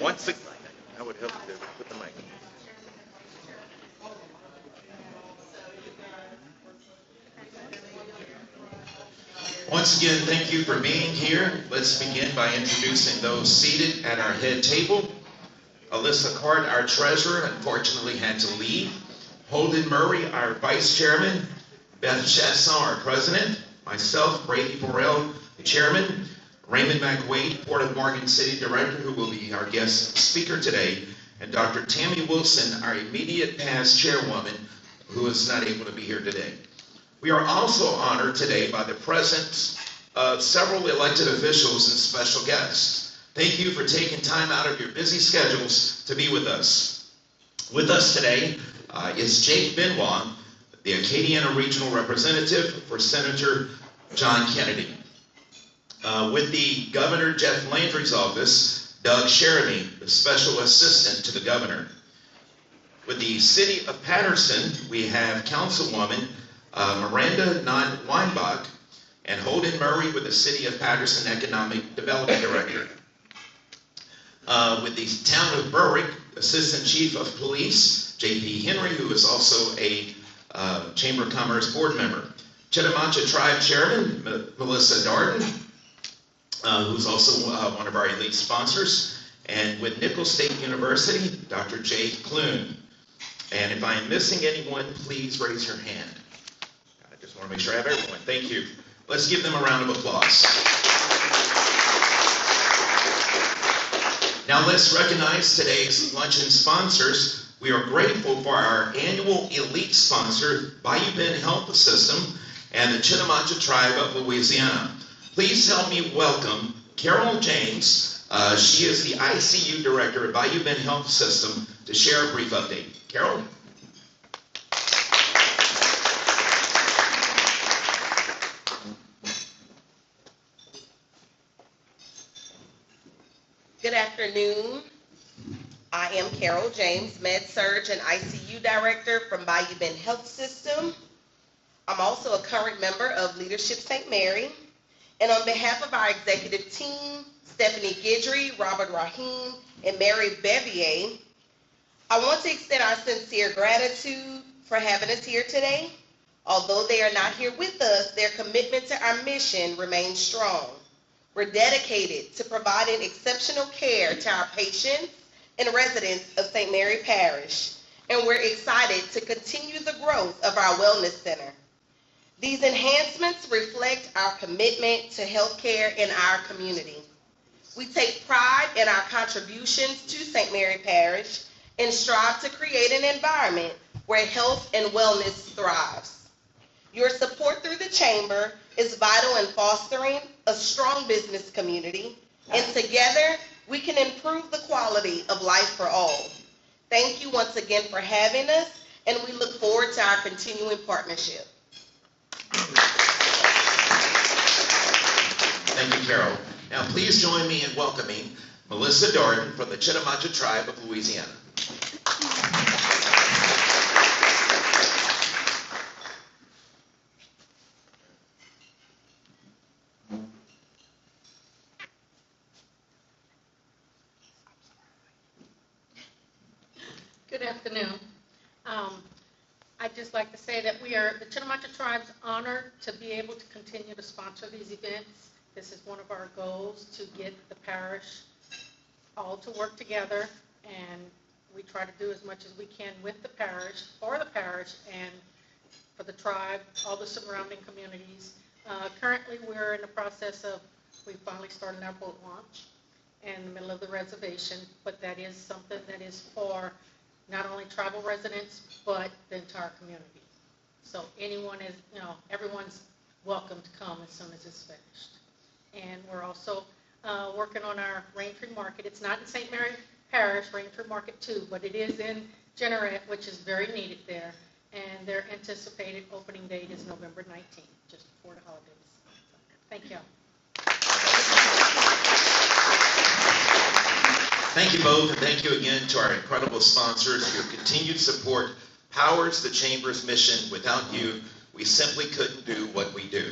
Once again, I would help to put the mic. Once again, thank you for being here. Let's begin by introducing those seated at our head table. Alyssa Card, our treasurer, unfortunately had to leave. Holden Murray, our vice chairman. Beth Chasson, our president. Myself, Brady Burrell, the chairman. Raymond McWade, Port of Morgan City director, who will be our guest speaker today. And Dr. Tammy Wilson, our immediate past chairwoman, who is not able to be here today. We are also honored today by the presence of several elected officials and special guests. Thank you for taking time out of your busy schedules to be with us. With us today is Jake Benoit, the Acadiana Regional Representative for Senator John Kennedy. With the Governor Jeff Landry's office, Doug Sheremy, the Special Assistant to the Governor. With the City of Patterson, we have Councilwoman Miranda Weinbach and Holden Murray with the City of Patterson Economic Development Director. With the Town of Berwick, Assistant Chief of Police, J.P. Henry, who is also a Chamber of Commerce board member. Chitimacha Tribe Chairman, Melissa Darden, who's also one of our elite sponsors. And with Nicholls State University, Dr. Jay Clune. And if I'm missing anyone, please raise your hand. I just want to make sure I have everyone. Thank you. Let's give them a round of applause. Now let's recognize today's luncheon sponsors. We are grateful for our annual elite sponsor, Bayou Bend Health System and the Chitimacha Tribe of Louisiana. Please help me welcome Carol James. She is the ICU Director at Bayou Bend Health System to share a brief update. Carol? Good afternoon. I am Carol James, Med-Surg and ICU Director from Bayou Bend Health System. I'm also a current member of Leadership St. Mary. And on behalf of our executive team, Stephanie Guidry, Robert Rahim, and Mary Bevier, I want to extend our sincere gratitude for having us here today. Although they are not here with us, their commitment to our mission remains strong. We're dedicated to providing exceptional care to our patients and residents of St. Mary Parish, and we're excited to continue the growth of our wellness center. These enhancements reflect our commitment to healthcare in our community. We take pride in our contributions to St. Mary Parish and strive to create an environment where health and wellness thrives. Your support through the Chamber is vital in fostering a strong business community, and together we can improve the quality of life for all. Thank you once again for having us, and we look forward to our continuing partnership. Thank you, Carol. Now please join me in welcoming Melissa Darden from the Chitimacha Tribe of Louisiana. Good afternoon. I'd just like to say that the Chitimacha Tribe's honored to be able to continue to sponsor these events. This is one of our goals, to get the parish all to work together, and we try to do as much as we can with the parish, for the parish, and for the tribe, all the surrounding communities. Currently, we're in the process of, we finally started our boat launch in the middle of the reservation, but that is something that is for not only tribal residents, but the entire community. So anyone is, everyone's welcome to come as soon as it's finished. And we're also working on our Raintree Market. It's not in St. Mary Parish, Raintree Market 2, but it is in Jeanerette, which is very needed there. And their anticipated opening date is November 19th, just before the holidays. Thank you. Thank you both, and thank you again to our incredible sponsors. Your continued support powers the Chamber's mission. Without you, we simply couldn't do what we do.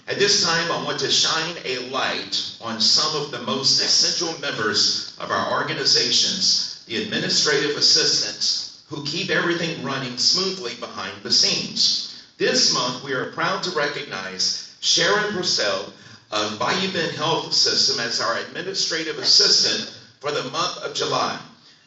At this time, I want to shine a light on some of the most essential members of our organizations, the administrative assistants who keep everything running smoothly behind the scenes. This month, we are proud to recognize Sharon Purcell of Bayou Bend Health System as our administrative assistant for the month of July.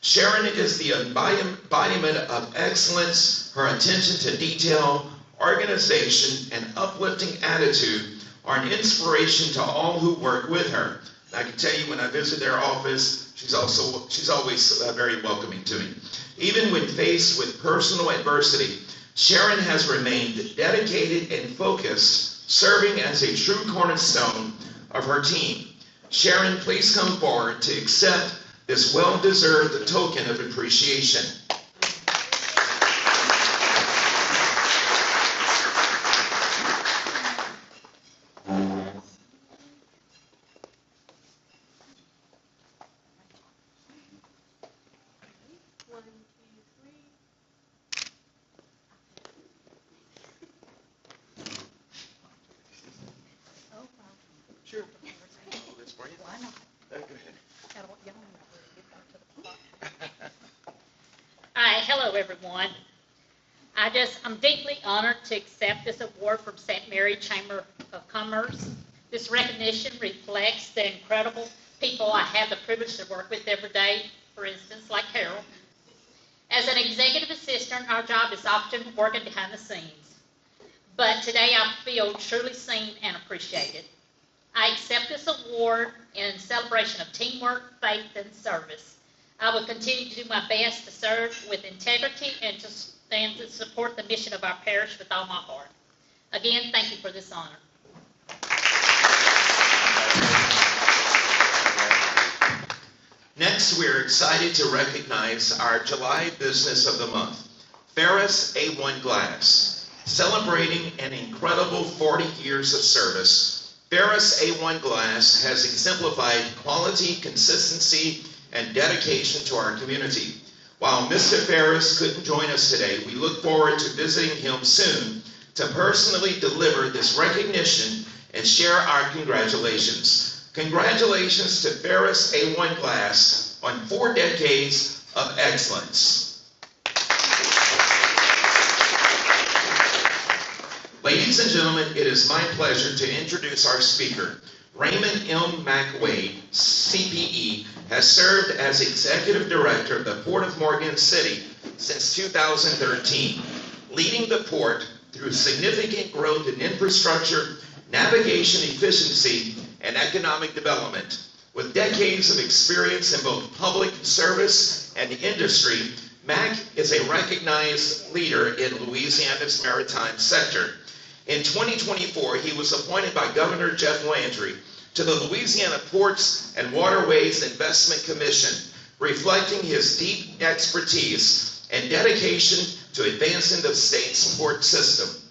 Sharon is the embodiment of excellence. Her attention to detail, organization, and uplifting attitude are an inspiration to all who work with her. And I can tell you, when I visit their office, she's always very welcoming to me. Even when faced with personal adversity, Sharon has remained dedicated and focused, serving as a true cornerstone of her team. Sharon, please come forward to accept this well-deserved token of appreciation. Sure. Oh, that's for you. Why not? Go ahead. Hi, hello everyone. I'm deeply honored to accept this award from St. Mary Chamber of Commerce. This recognition reflects the incredible people I have the privilege to work with every day, for instance, like Carol. As an executive assistant, our job is often working behind the scenes. But today I feel truly seen and appreciated. I accept this award in celebration of teamwork, faith, and service. I will continue to do my best to serve with integrity and to support the mission of our parish with all my heart. Again, thank you for this honor. Next, we're excited to recognize our July Business of the Month, Ferris A1 Glass. Celebrating an incredible 40 years of service, Ferris A1 Glass has exemplified quality, consistency, and dedication to our community. While Mr. Ferris couldn't join us today, we look forward to visiting him soon to personally deliver this recognition and share our congratulations. Congratulations to Ferris A1 Glass on 4 decades of excellence. Ladies and gentlemen, it is my pleasure to introduce our speaker. Raymond M. McWade, CPE, has served as Executive Director of the Port of Morgan City since 2013, leading the port through significant growth in infrastructure, navigation efficiency, and economic development. With decades of experience in both public service and industry, Mac is a recognized leader in Louisiana's maritime sector. In 2024, he was appointed by Governor Jeff Landry to the Louisiana Ports and Waterways Investment Commission, reflecting his deep expertise and dedication to advancing the state's port system.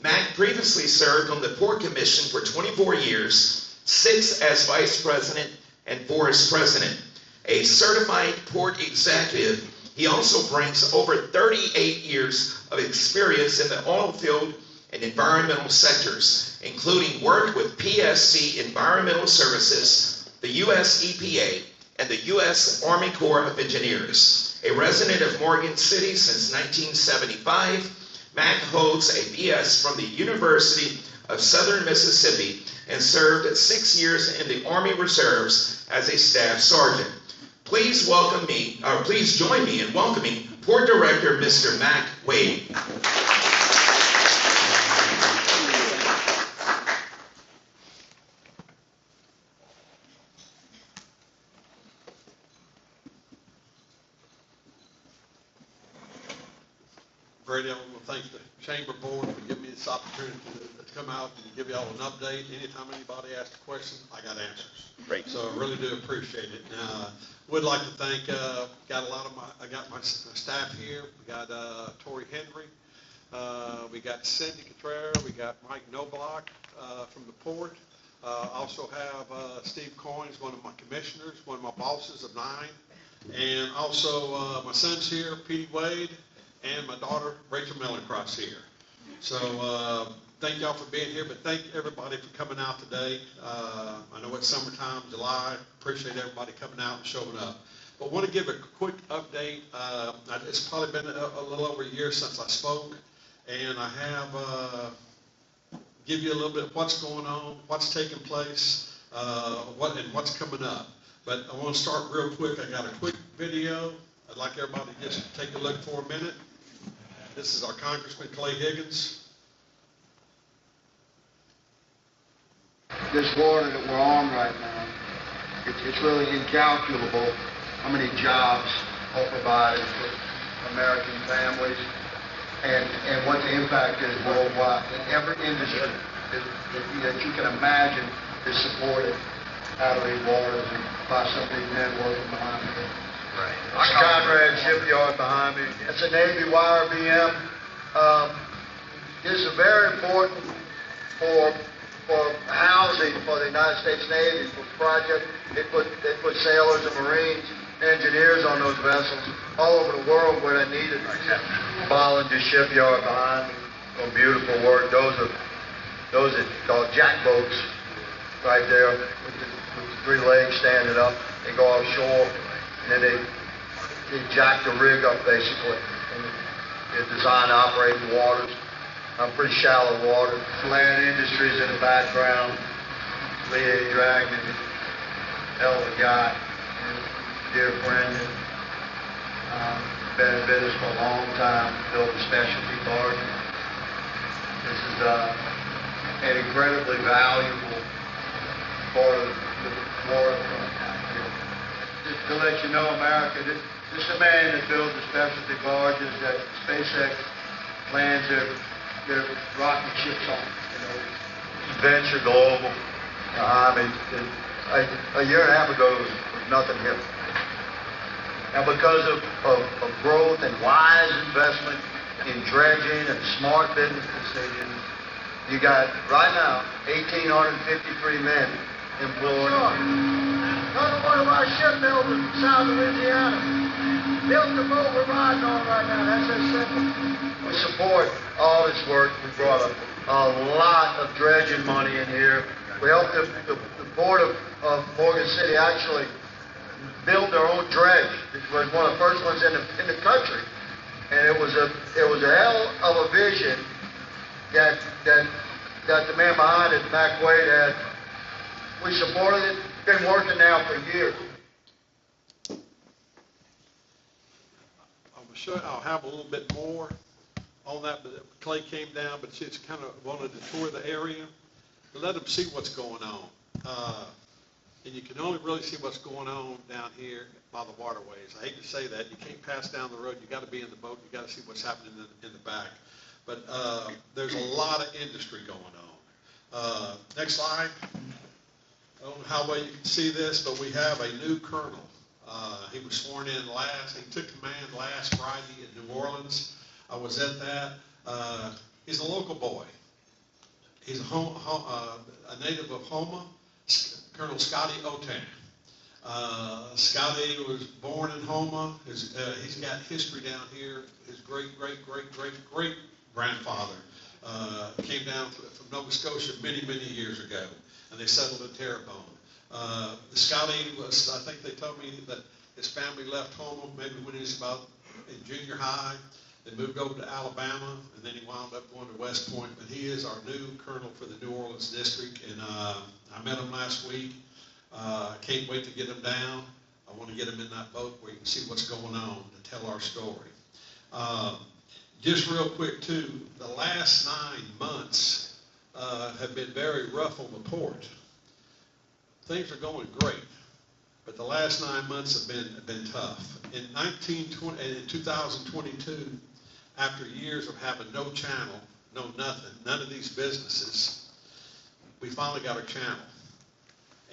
Mac previously served on the Port Commission for 24 years, 6 as Vice President and 4 as President. A certified port executive, he also brings over 38 years of experience in the oil field and environmental sectors, including work with PSC Environmental Services, the U.S. EPA, and the U.S. Army Corps of Engineers. A resident of Morgan City since 1975, Mac holds a BS from the University of Southern Mississippi and served 6 years in the Army Reserves as a staff sergeant. Please join me in welcoming Port Director Mr. Mac Wade. Brady, I want to thank the Chamber Board for giving me this opportunity to come out and give y'all an update. Anytime anybody asks a question, I got answers. Great. So I really do appreciate it. Would like to thank, I got my staff here. We got Tori Henry. We got Cindy Cotrera. We got Mike Noblock from the port. Also have Steve Coynes, one of my commissioners, one of my bosses of 9. And also my son's here, Pete Wade, and my daughter, Rachel Mellencross here. So thank y'all for being here, but thank everybody for coming out today. I know it's summertime, July. Appreciate everybody coming out and showing up. But want to give a quick update. It's probably been a little over a year since I spoke, and I have give you a little bit of what's going on, what's taking place, and what's coming up. But I want to start real quick. I got a quick video. I'd like everybody to just take a look for a minute. This is our Congressman Clay Higgins. This water that we're on right now, it's really incalculable how many jobs are provided for American families and what the impact is worldwide. And every industry that you can imagine is supported out of these waters and by some of these men working behind me. Right. It's Conrad Shipyard behind me. It's a Navy wire BM. This is very important for housing for the United States Navy for project. They put sailors and Marines, engineers on those vessels all over the world where they're needed. Bollinger Shipyard behind me. Oh, beautiful work. Those are called jack boats right there with the 3 legs standing up. They go offshore and then they jack the rig up basically. And they're designed to operate in waters. Pretty shallow water. Land Industries in the background. Lee Dragon, hell of a guy, dear friend. Been in business for a long time. Built a specialty barge. This is an incredibly valuable part of the waterfront out here. Just to let you know, America, this is a man that builds the specialty barges that SpaceX lands their rocket ships on. Venture Global. I mean, a year and a half ago, it was nothing here. Now, because of growth and wise investment in dredging and smart business decisions, you got, right now, 1,853 men employed. Sure. Another one of our shipbuilders from South Louisiana built the boat we're riding on right now. That's as simple. We support all this work. We brought a lot of dredging money in here. We helped the Board of Morgan City actually build their own dredge. It was one of the first ones in the country, and it was a hell of a vision that the man behind it, Mac Wade, had. We supported it. Been working now for years. I'll have a little bit more on that, but Clay came down, but she's kind of wanted to tour the area to let them see what's going on. And you can only really see what's going on down here by the waterways. I hate to say that. You can't pass down the road. You got to be in the boat. You got to see what's happening in the back. But there's a lot of industry going on. Next slide. I don't know how well you can see this, but we have a new colonel. He was sworn in he took command last Friday in New Orleans. I was at that. He's a local boy. He's a native of Houma, Colonel Scotty Otan. Scotty was born in Houma. He's got history down here. His great grandfather came down from Nova Scotia many years ago, and they settled in Terrebonne. Scotty was, I think they told me that his family left Houma maybe when he was about in junior high. They moved over to Alabama, and then he wound up going to West Point. But he is our new colonel for the New Orleans district, and I met him last week. Can't wait to get him down. I want to get him in that boat where you can see what's going on to tell our story. Just real quick, too, the last 9 months have been very rough on the port. Things are going great, but the last 9 months have been tough. In 2022, after years of having no channel, no nothing, none of these businesses, we finally got a channel.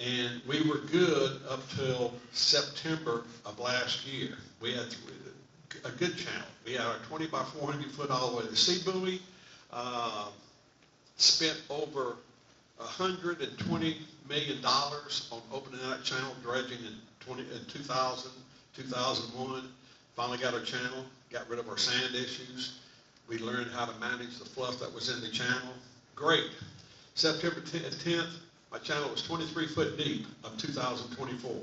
And we were good up till September of last year. We had a good channel. We had our 20 by 400 foot all the way to the sea buoy, spent over $120 million on opening that channel, dredging in 2000, 2001. Finally got our channel, got rid of our sand issues. We learned how to manage the fluff that was in the channel. Great. September 10th, my channel was 23 foot deep of 2024.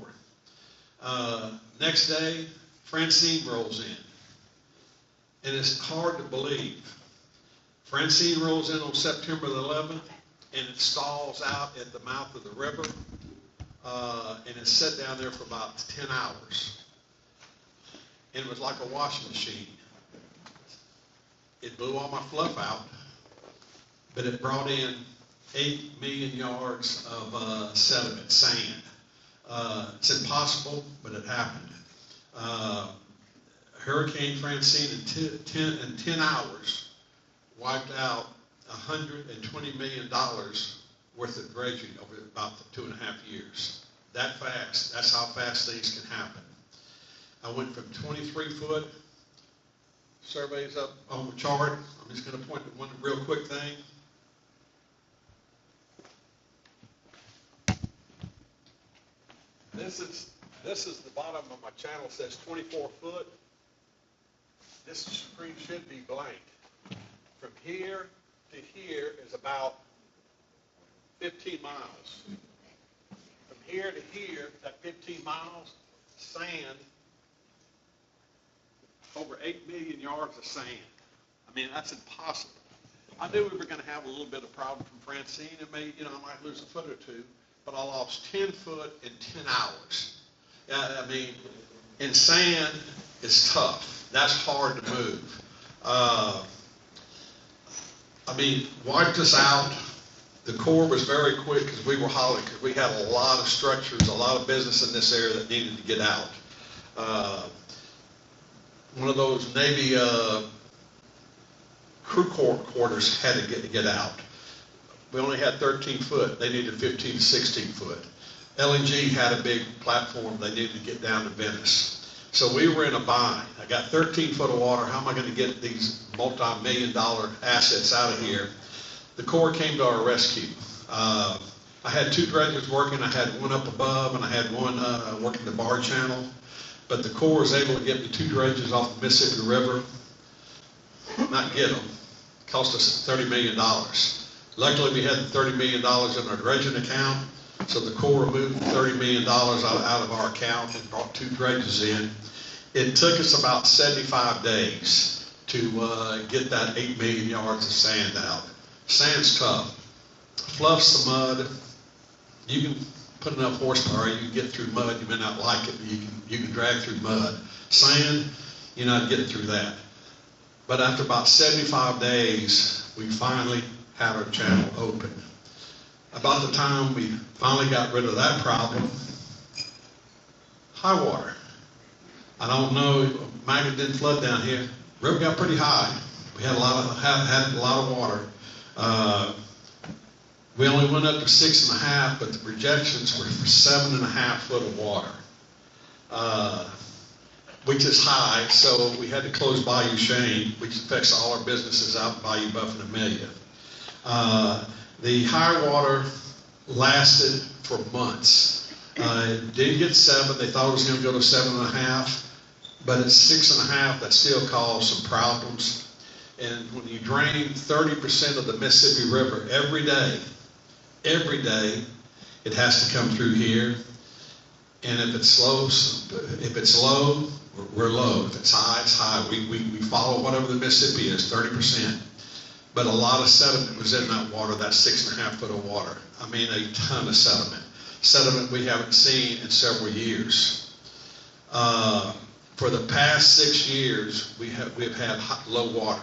Next day, Francine rolls in. And it's hard to believe. Francine rolls in on September the 11th, and it stalls out at the mouth of the river, and it's set down there for about 10 hours. And it was like a washing machine. It blew all my fluff out, but it brought in 8 million yards of sediment, sand. It's impossible, but it happened. Hurricane Francine in 10 hours wiped out $120 million worth of dredging over about the 2.5 years. That fast. That's how fast things can happen. I went from 23 foot, surveys up on the chart. I'm just going to point to one real quick thing. This is the bottom of my channel. It says 24 foot. This screen should be blank. From here to here is about 15 miles. From here to here, that 15 miles, sand, over 8 million yards of sand. I mean, that's impossible. I knew we were going to have a little bit of problem from Francine. It may, I might lose a foot or two, but I lost 10 foot in 10 hours. I mean, in sand, it's tough. That's hard to move. Wiped us out. The Corps was very quick because we were hollering, because we had a lot of structures, a lot of business in this area that needed to get out. One of those Navy crew quarters had to get out. We only had 13 foot. They needed 15 to 16 foot. LNG had a big platform. They needed to get down to Venice. So we were in a bind. I got 13 foot of water. How am I going to get these multi-million-dollar assets out of here? The Corps came to our rescue. I had 2 dredgers working. I had one up above, and I had one working the bar channel. But the Corps was able to get me 2 dredges off the Mississippi River. Not get them. Cost us $30 million. Luckily, we had the $30 million in our dredging account, so the Corps moved $30 million out of our account and brought 2 dredges in. It took us about 75 days to get that 8 million yards of sand out. Sand's tough. Fluff's the mud. You can put enough horsepower, you can get through mud. You may not like it, but you can drag through mud. Sand, you're not getting through that. But after about 75 days, we finally had our channel open. About the time we finally got rid of that problem, high water. I don't know, Magnet didn't flood down here. River got pretty high. We had a lot of water. We only went up to 6.5, but the projections were for 7.5 foot of water, which is high. So we had to close Bayou Chene, which affects all our businesses out in Bayou Buff and Amelia. The high water lasted for months. It did get 7. They thought it was going to go to 7.5, but at 6.5, that still caused some problems. And when you drain 30% of the Mississippi River every day, it has to come through here. And if it's low, we're low. If it's high, it's high. We follow whatever the Mississippi is, 30%. But a lot of sediment was in that water, that 6.5 foot of water. I mean, a ton of sediment. Sediment we haven't seen in several years. For the past 6 years, we've had low water.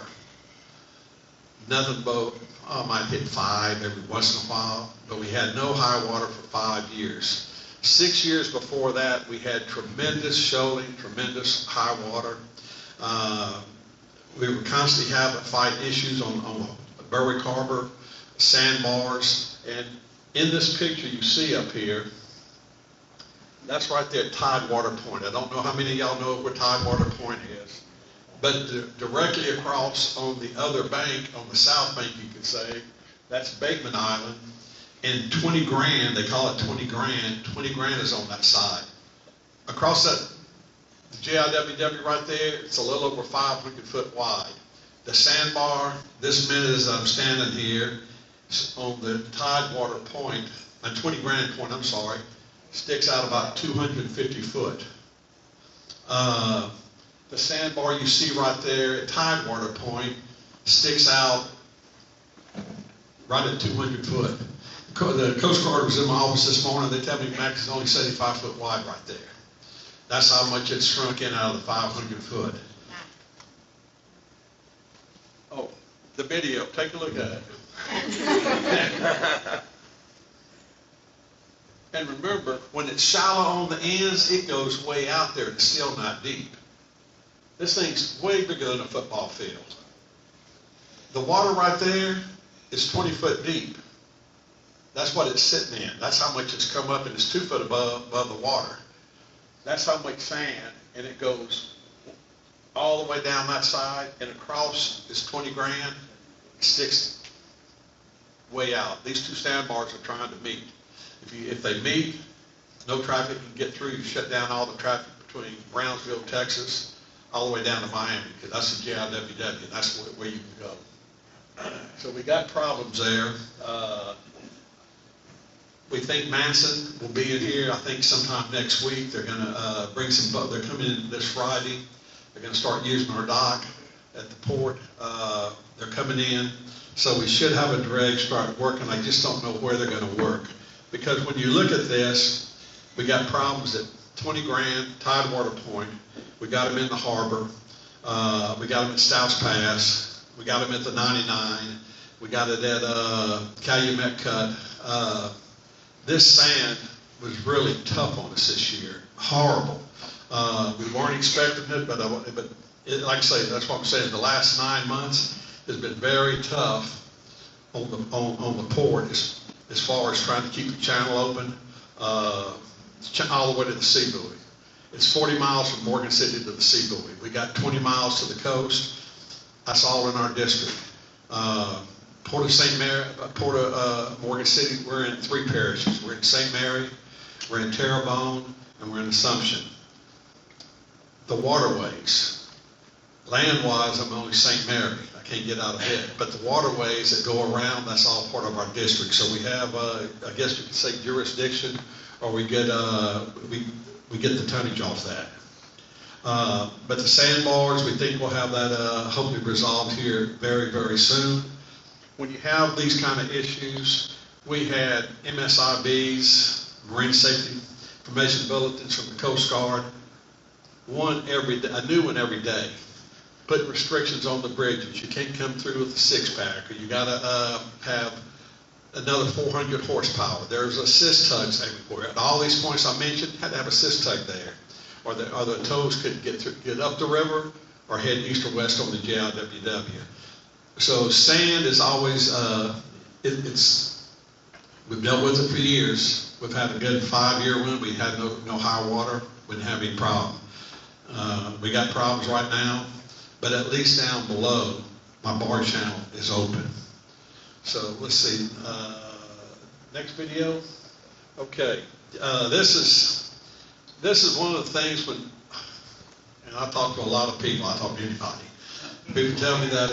Nothing but, I might hit 5 every once in a while, but we had no high water for 5 years. 6 years before that, we had tremendous shoaling, tremendous high water. We were constantly fighting issues on Berwick Harbor, sandbars, and in this picture you see up here, that's right there at Tidewater Point. I don't know how many of y'all know where Tidewater Point is, but directly across on the other bank, on the south bank you could say, that's Bateman Island, and 20 grand, they call it 20 grand, 20 grand is on that side. Across that, the JIWW right there, it's a little over 500 foot wide. The sandbar, this minute as I'm standing here, on the Tidewater point, 20 Grand Point, I'm sorry, sticks out about 250 foot. The sandbar you see right there at Tidewater Point sticks out right at 200 foot. The Coast Guard was in my office this morning. They tell me max is only 75 foot wide right there. That's how much it's shrunk in out of the 500 foot. Oh, the video, take a look at it. And remember, when it's shallow on the ends, it goes way out there. It's still not deep. This thing's way bigger than a football field. The water right there is 20 foot deep. That's what it's sitting in. That's how much it's come up, and it's 2 foot above the water. That's how much sand, and it goes all the way down that side and across is 20 grand. It sticks way out. These two sandbars are trying to meet. If they meet, no traffic can get through. You shut down all the traffic between Brownsville, Texas, all the way down to Miami, because that's the JIWW, and that's where you can go. So we got problems there. We think Manson will be in here, I think sometime next week. They're going to bring some, they're coming in this Friday. They're going to start using our dock at the port. They're coming in. So we should have a dredge start working. I just don't know where they're going to work. Because when you look at this, we got problems at 20 Grand, Tidewater Point. We got them in the harbor. We got them at Stouts Pass. We got them at the 99. We got it at Calumet Cut. This sand was really tough on us this year. Horrible. We weren't expecting it, but like I say, that's what I'm saying. The last 9 months has been very tough on the port as far as trying to keep the channel open all the way to the sea buoy. It's 40 miles from Morgan City to the sea buoy. We got 20 miles to the coast. That's all in our district. Port of St. Mary, Port of Morgan City, we're in 3 parishes. We're in St. Mary, we're in Terrebonne, and we're in Assumption. The waterways, land-wise, I'm only St. Mary. I can't get out ahead. But the waterways that go around, that's all part of our district. So we have, I guess you could say, jurisdiction, or we get the tonnage off that. But the sandbars, we think we'll have that hopefully resolved here very, very soon. When you have these kind of issues, we had MSIBs, Marine Safety Information Bulletins from the Coast Guard, one every day, a new one every day, putting restrictions on the bridges. You can't come through with a 6-pack, or you got to have another 400 horsepower. There's assist tugs everywhere. At all these points I mentioned, had to have assist tug there, or the tows couldn't get up the river or head east or west on the JIWW. So sand is always, we've dealt with it for years. We've had a good 5-year one. We had no high water. We didn't have any problem. We got problems right now, but at least down below, my bar channel is open. So let's see, next video. Okay, this is one of the things when, and I talk to a lot of people, I talk to anybody. People tell me that,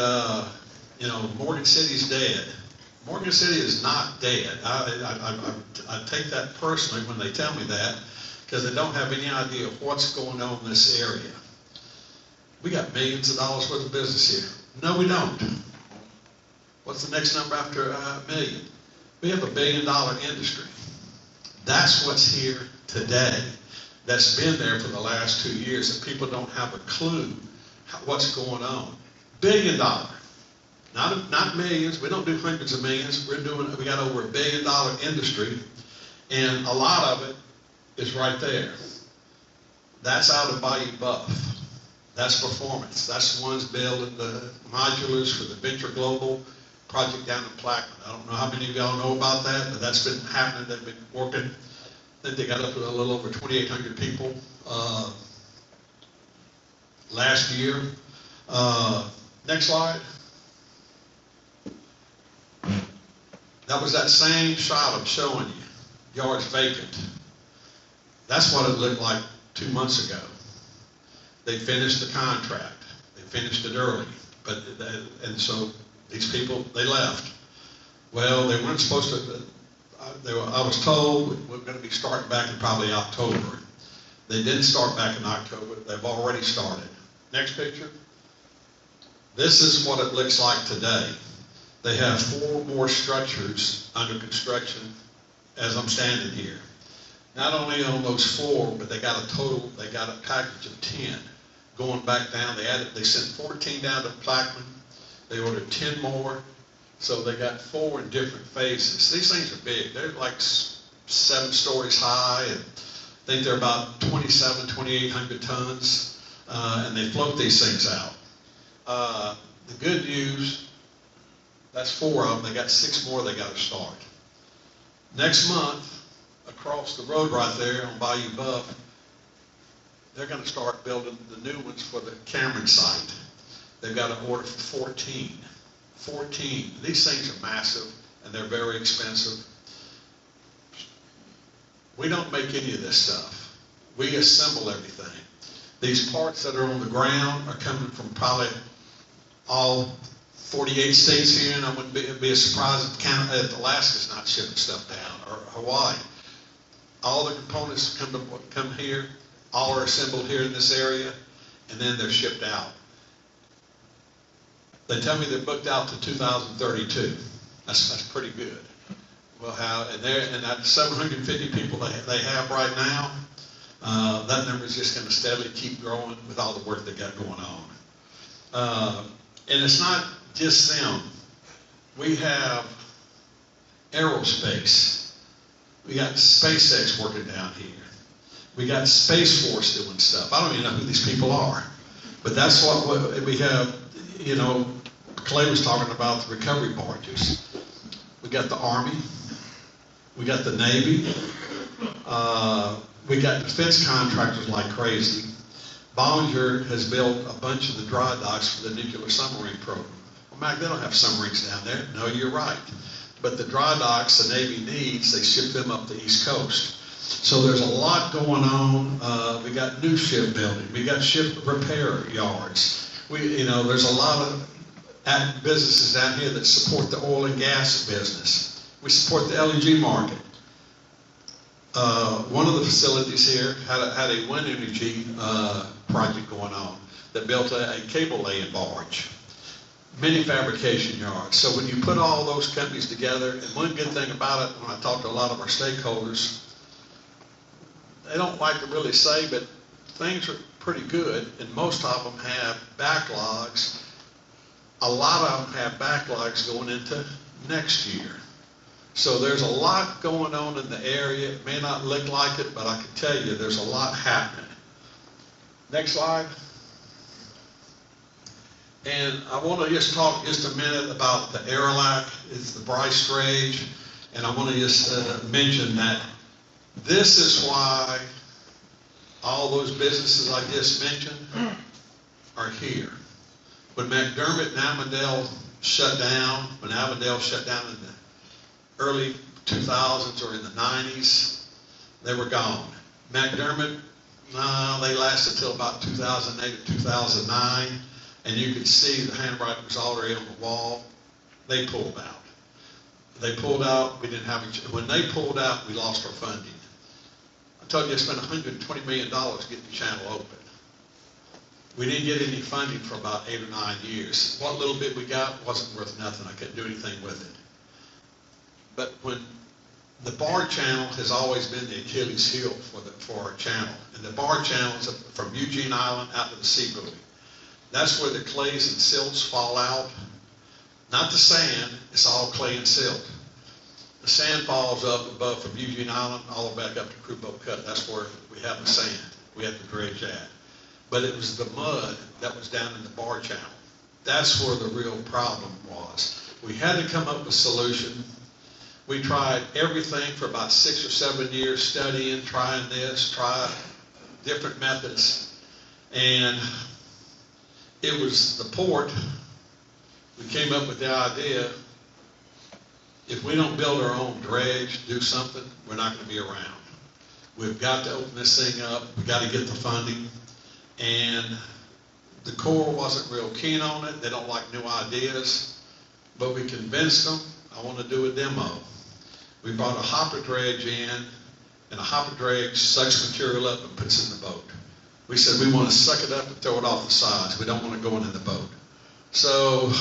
Morgan City's dead. Morgan City is not dead. I take that personally when they tell me that, because they don't have any idea of what's going on in this area. We got millions of dollars worth of business here. No, we don't. What's the next number after a million? We have $1 billion industry. That's what's here today. That's been there for the last 2 years, and people don't have a clue what's going on. $1 billion. Not millions. We don't do hundreds of millions. We got over $1 billion industry, and a lot of it is right there. That's out of Bayou Buff. That's performance. That's the ones building the modulars for the Venture Global project down in Plaquemine. I don't know how many of y'all know about that, but that's been happening. They've been working. I think they got up to a little over 2,800 people last year. Next slide. That was that same shot I'm showing you. Yards vacant. That's what it looked like 2 months ago. They finished the contract. They finished it early. But, and so these people, they left. Well, they weren't supposed to, I was told we're going to be starting back in probably October. They didn't start back in October. They've already started. Next picture. This is what it looks like today. They have 4 more structures under construction as I'm standing here. Not only on those 4, but they got a package of 10 going back down. They sent 14 down to Plaquemine. They ordered 10 more. So they got 4 in different phases. These things are big. They're like 7 stories high, and I think they're about 2,800 tons, and they float these things out. The good news, that's 4 of them. They got 6 more they got to start. Next month, across the road right there on Bayou Buff, they're going to start building the new ones for the Cameron site. They've got an order for 14. 14. These things are massive, and they're very expensive. We don't make any of this stuff. We assemble everything. These parts that are on the ground are coming from probably all 48 states here, and I wouldn't be surprised if Alaska's not shipping stuff down, or Hawaii. All the components come here, all are assembled here in this area, and then they're shipped out. They tell me they're booked out to 2032. That's pretty good. Well, and that 750 people they have right now, that number is just going to steadily keep growing with all the work they got going on. And it's not just them. We have aerospace. We got SpaceX working down here. We got Space Force doing stuff. I don't even know who these people are, but that's what we have. You know, Clay was talking about the recovery barges. We got the Army. We got the Navy. We got defense contractors like crazy. Bollinger has built a bunch of the dry docks for the nuclear submarine program. Well, Mac, they don't have submarines down there. No, you're right. But the dry docks the Navy needs, they ship them up the East Coast. So there's a lot going on. We got new ship building. We got ship repair yards. There's a lot of businesses down here that support the oil and gas business. We support the LNG market. One of the facilities here had a wind energy project going on that built a cable laying barge. Many fabrication yards. So when you put all those companies together, and one good thing about it, when I talk to a lot of our stakeholders, they don't like to really say, but things are pretty good, and most of them have backlogs. A lot of them have backlogs going into next year. So there's a lot going on in the area. It may not look like it, but I can tell you there's a lot happening. Next slide. And I want to just talk just a minute about the Aerolac. It's the Bryce Drage. And I want to just mention that this is why all those businesses I just mentioned are here. When McDermott and Avondale shut down, in the early 2000s or in the 90s, they were gone. McDermott, they lasted till about 2008 or 2009, and you could see the handwriting was already on the wall. They pulled out. We didn't have when they pulled out, we lost our funding. I told you I spent $120 million getting the channel open. We didn't get any funding for about 8 or 9 years. What little bit we got wasn't worth nothing. I couldn't do anything with it. But when the bar channel has always been the Achilles heel for our channel. And the bar channel is from Eugene Island out to the sea buoy. That's where the clays and silts fall out. Not the sand, it's all clay and silt. The sand falls up above from Eugene Island all the way back up to Crew Boat Cut. That's where we have the sand. We have to dredge that. But it was the mud that was down in the bar channel. That's where the real problem was. We had to come up with a solution. We tried everything for about 6 or 7 years, studying, trying different methods. And it was the port. We came up with the idea, if we don't build our own dredge, do something, we're not going to be around. We've got to open this thing up. We've got to get the funding. And The Corps wasn't real keen on it. They don't like new ideas. But we convinced them, I want to do a demo. We brought a hopper dredge in, and a hopper dredge sucks material up and puts it in the boat. We said we want to suck it up and throw it off the sides. We don't want it going in the boat. So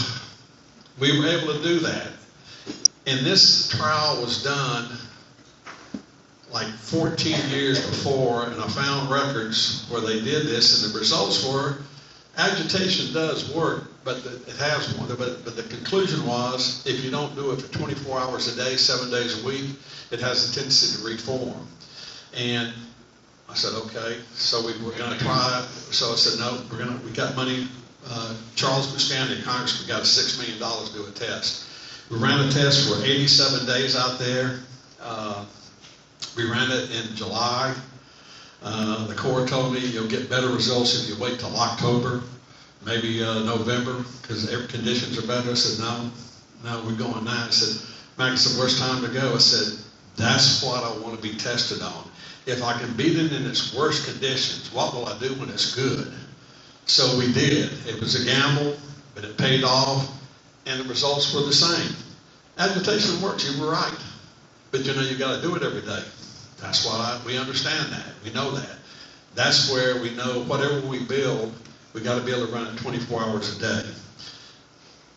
we were able to do that. And this trial was done like 14 years before, and I found records where they did this, and the results were agitation does work, but it has one. But the conclusion was if you don't do it for 24 hours a day, 7 days a week, it has a tendency to reform. And I said, okay, so we were going to try it. So I said, no, we got money. Charles Buscandi, Congressman, got $6 million to do a test. We ran a test for 87 days out there. We ran it in July. The Corps told me you'll get better results if you wait till October, maybe November, because every conditions are better. I said, no, we're going now. I said, Mac, it's the worst time to go. I said, that's what I want to be tested on. If I can beat it in its worst conditions, what will I do when it's good? So we did. It was a gamble, but it paid off, and the results were the same. Agitation works, you were right. But you got to do it every day. That's why we understand that. We know that. That's where we know whatever we build, we got to be able to run it 24 hours a day.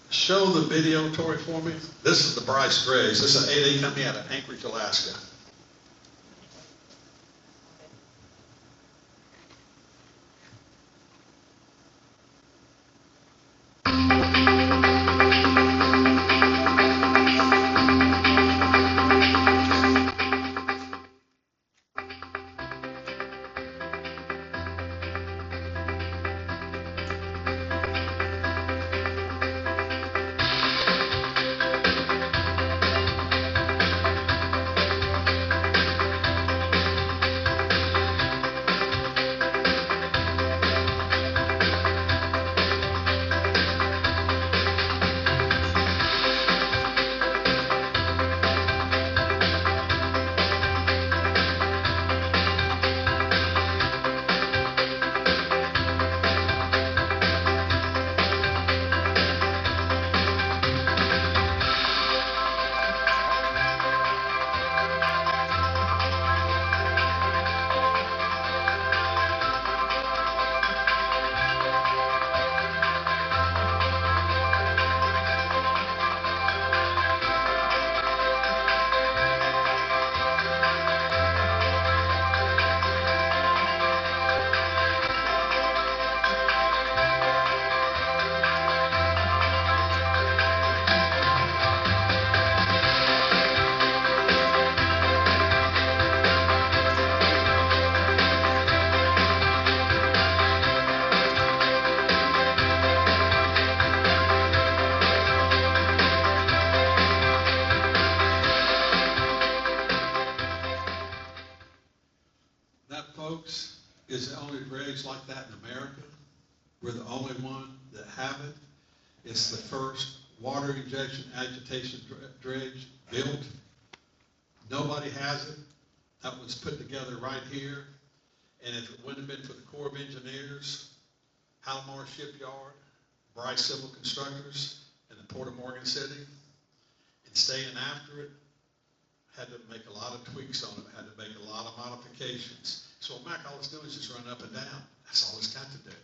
Show the video, Tori, for me. This is the Bryce Dredge. This is an 8A company out of Anchorage, Alaska. Folks, is the only dredge like that in America. We're the only one that have it. It's the first water injection agitation dredge built. Nobody has it. That was put together right here. And if it wouldn't have been for the Corps of Engineers, Palomar Shipyard, Bryce Civil Constructors, and the Port of Morgan City, and staying after it, had to make a lot of tweaks on it, had to make a lot of modifications. So Mac, all it's doing is just run up and down. That's all it's got to do.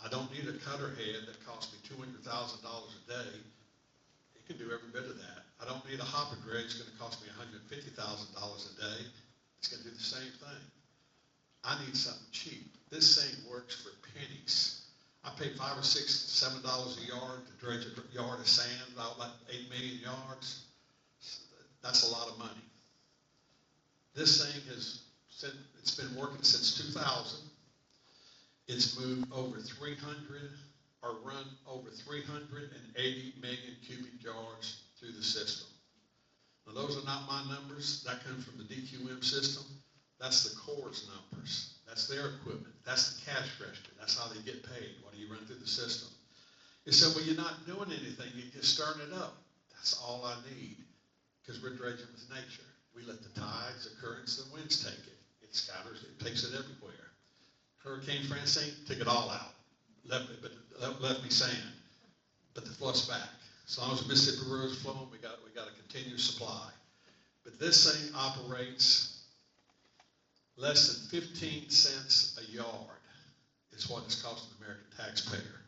I don't need a cutter head that costs me $200,000 a day. It can do every bit of that. I don't need a hopper dredge. It's going to cost me $150,000 a day. It's going to do the same thing. I need something cheap. This thing works for pennies. I pay $5 or $6, $7 a yard to dredge a yard of sand, about 8 million yards. That's a lot of money. This thing it's been working since 2000. It's moved over 300 or run over 380 million cubic yards through the system. Now those are not my numbers. That comes from the DQM system. That's the Corps' numbers. That's their equipment. That's the cash register. That's how they get paid. What do you run through the system? He said, well, you're not doing anything. You're just stirring it up. That's all I need, because we're dredging with nature. We let the tides, the currents, the winds take it. It scatters, it takes it everywhere. Hurricane Francine took it all out. left me sand, but they flushed back. As long as the Mississippi River is flowing, we got a continuous supply. But this thing operates less than 15 cents a yard is what it's costing the American taxpayer.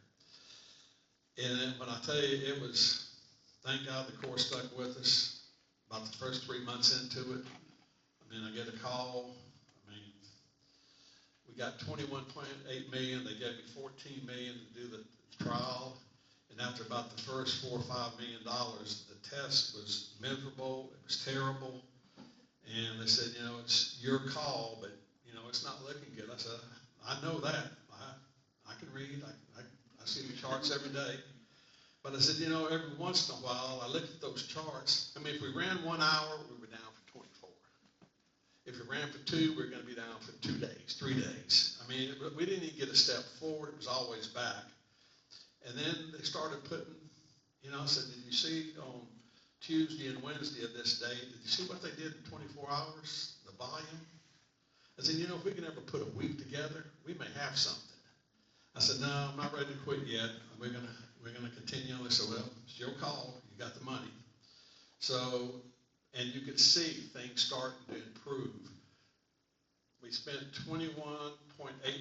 And then when I tell you, it was, thank God the Corps stuck with us about the first 3 months into it. I mean, I get a call. I mean, we got 21.8 million. They gave me 14 million to do the trial. And after about the first $4 or $5 million, the test was miserable. It was terrible. And they said, you know, it's your call, but, you know, it's not looking good. I said, I know that. I can read. I see the charts every day. But I said, you know, every once in a while, I look at those charts. I mean, if we ran 1 hour, we were down for 24. If we ran for 2, we were going to be down for 2 days, 3 days. I mean, we didn't even get a step forward. It was always back. And then they started putting, you know, I said, did you see on Tuesday and Wednesday of this day, did you see what they did in 24 hours, the volume? I said, you know, if we can ever put a week together, we may have something. I said, no, I'm not ready to quit yet. We're gonna continue on. They said, well, it's your call. You got the money. So, and you could see things starting to improve. We spent $21.8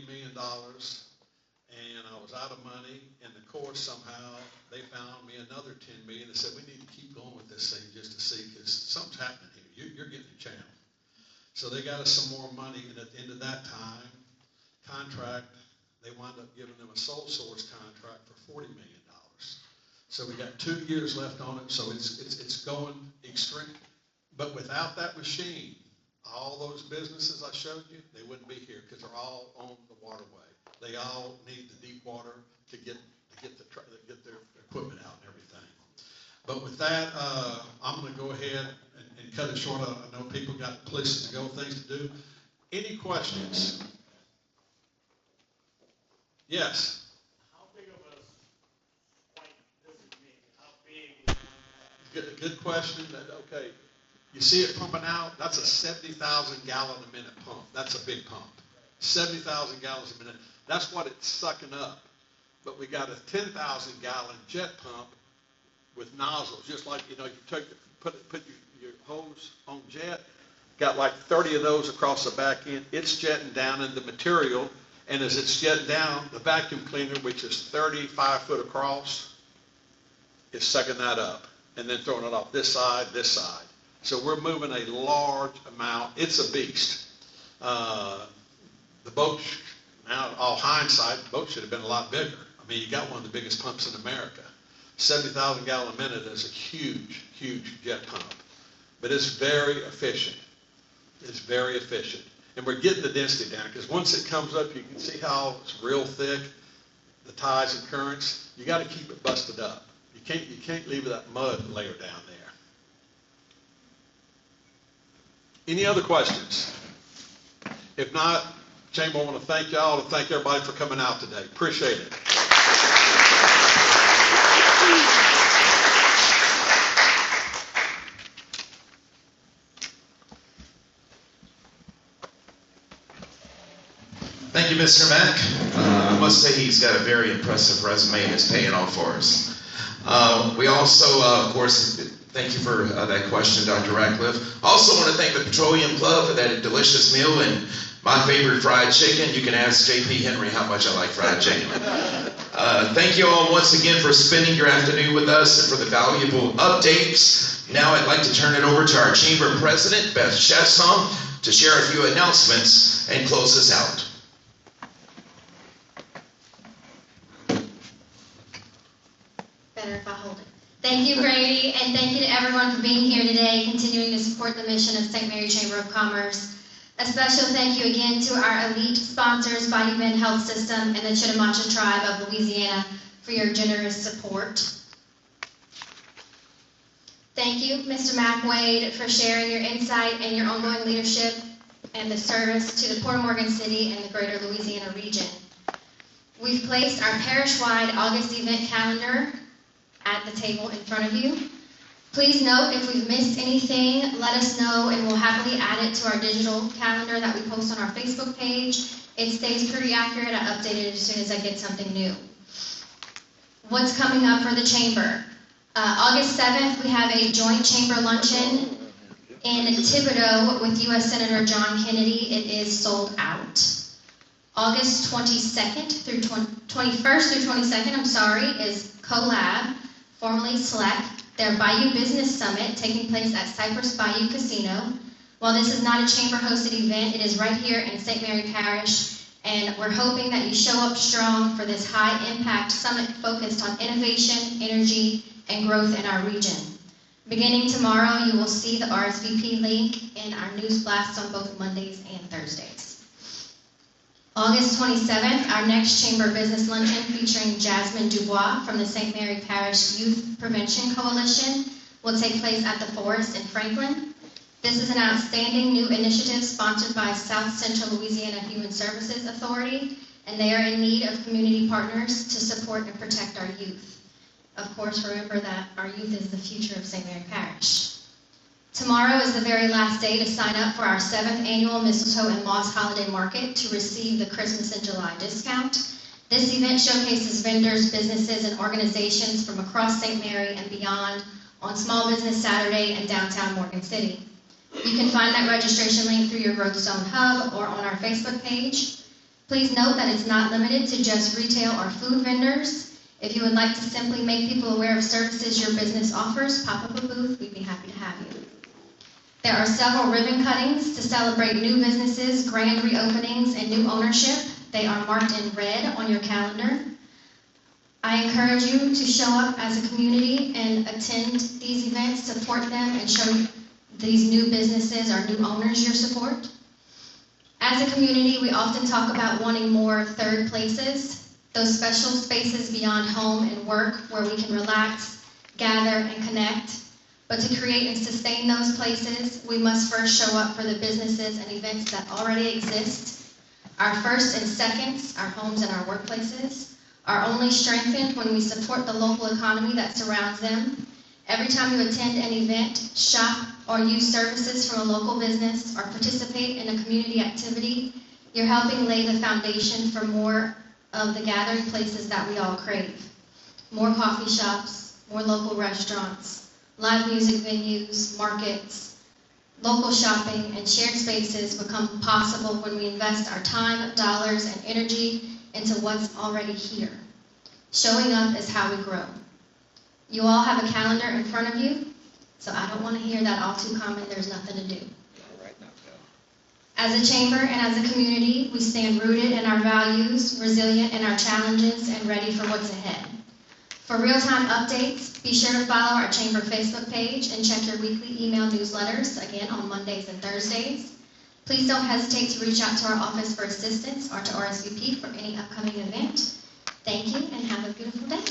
million, and I was out of money. And the Corps somehow, they found me another $10 million. They said, we need to keep going with this thing just to see, because something's happening here. You're getting your channel. So they got us some more money, and at the end of that time, contract, they wound up giving them a sole source contract for $40 million. So we got 2 years left on it, so it's going extreme. But without that machine, all those businesses I showed you, they wouldn't be here because they're all on the waterway. They all need the deep water to get their equipment out and everything. But with that, I'm going to go ahead and cut it short. I know people got places to go, things to do. Any questions? Yes. How big of a spike does it make? How big? Good question. Okay. You see it pumping out? That's a 70,000 gallon a minute pump. That's a big pump. 70,000 gallons a minute. That's what it's sucking up. But we got a 10,000 gallon jet pump with nozzles, just like, you know, you put your hose on jet, got like 30 of those across the back end. It's jetting down in the material, and as it's jetting down, the vacuum cleaner, which is 35 foot across, is sucking that up and then throwing it off this side. So we're moving a large amount. It's a beast. The boat, now all hindsight, the boat should have been a lot bigger. I mean, you got one of the biggest pumps in America. 70,000 gallon a minute is a huge, huge jet pump. But it's very efficient. It's very efficient. And we're getting the density down, because once it comes up, you can see how it's real thick, the tides and currents. You got to keep it busted up. You can't leave that mud layer down there. Any other questions? If not, Chamber, I want to thank y'all and thank everybody for coming out today. Appreciate it. Thank you, Mr. Mack. I must say he's got a very impressive resume and it's paying off for us. We also, of course, thank you for that question, Dr. Ratcliffe. Also want to thank the Petroleum Club for that delicious meal and my favorite fried chicken. You can ask J.P. Henry how much I like fried chicken. Thank you all once again for spending your afternoon with us and for the valuable updates. Now I'd like to turn it over to our Chamber President, Beth Chesson, to share a few announcements and close us out. Better if I hold it. Thank you, Brady, and thank you to everyone for being here today, continuing to support the mission of St. Mary Chamber of Commerce. A special thank you again to our elite sponsors, Bayou Bend Health System and the Chitimacha Tribe of Louisiana, for your generous support. Thank you, Mr. McWade, for sharing your insight and your ongoing leadership and the service to the Port Morgan City and the greater Louisiana region. We've placed our parish-wide August event calendar at the table in front of you. Please note, if we've missed anything, let us know and we'll happily add it to our digital calendar that we post on our Facebook page. It stays pretty accurate. I update it as soon as I get something new. What's coming up for the chamber? August 7th, we have a joint chamber luncheon in Thibodeau with U.S. Senator John Kennedy. It is sold out. August 21st through 22nd, is CoLab, formerly SELEC, their Bayou Business Summit taking place at Cypress Bayou Casino. While this is not a chamber-hosted event, it is right here in St. Mary Parish, and we're hoping that you show up strong for this high-impact summit focused on innovation, energy, and growth in our region. Beginning tomorrow, you will see the RSVP link in our news blasts on both Mondays and Thursdays. August 27th, our next Chamber Business Luncheon featuring Jasmine Dubois from the St. Mary Parish Youth Prevention Coalition will take place at the Forest in Franklin. This is an outstanding new initiative sponsored by South Central Louisiana Human Services Authority, and they are in need of community partners to support and protect our youth. Of course, remember that our youth is the future of St. Mary Parish. Tomorrow is the very last day to sign up for our 7th annual Mistletoe and Moss Holiday Market to receive the Christmas in July discount. This event showcases vendors, businesses, and organizations from across St. Mary and beyond on Small Business Saturday in downtown Morgan City. You can find that registration link through your Growth Zone Hub or on our Facebook page. Please note that it's not limited to just retail or food vendors. If you would like to simply make people aware of services your business offers, pop up a booth. We'd be happy to have you. There are several ribbon cuttings to celebrate new businesses, grand reopenings, and new ownership. They are marked in red on your calendar. I encourage you to show up as a community and attend these events, support them, and show these new businesses or new owners your support. As a community, we often talk about wanting more third places, those special spaces beyond home and work where we can relax, gather, and connect. But to create and sustain those places, we must first show up for the businesses and events that already exist. Our firsts and seconds, our homes and our workplaces, are only strengthened when we support the local economy that surrounds them. Every time you attend an event, shop, or use services from a local business, or participate in a community activity, you're helping lay the foundation for more of the gathering places that we all crave. More coffee shops, more local restaurants, live music venues, markets, local shopping, and shared spaces become possible when we invest our time, dollars, and energy into what's already here. Showing up is how we grow. You all have a calendar in front of you, so I don't want to hear that all too common, there's nothing to do. As a chamber and as a community, we stand rooted in our values, resilient in our challenges, and ready for what's ahead. For real-time updates, be sure to follow our Chamber Facebook page and check your weekly email newsletters, again on Mondays and Thursdays. Please don't hesitate to reach out to our office for assistance or to RSVP for any upcoming event. Thank you and have a beautiful day.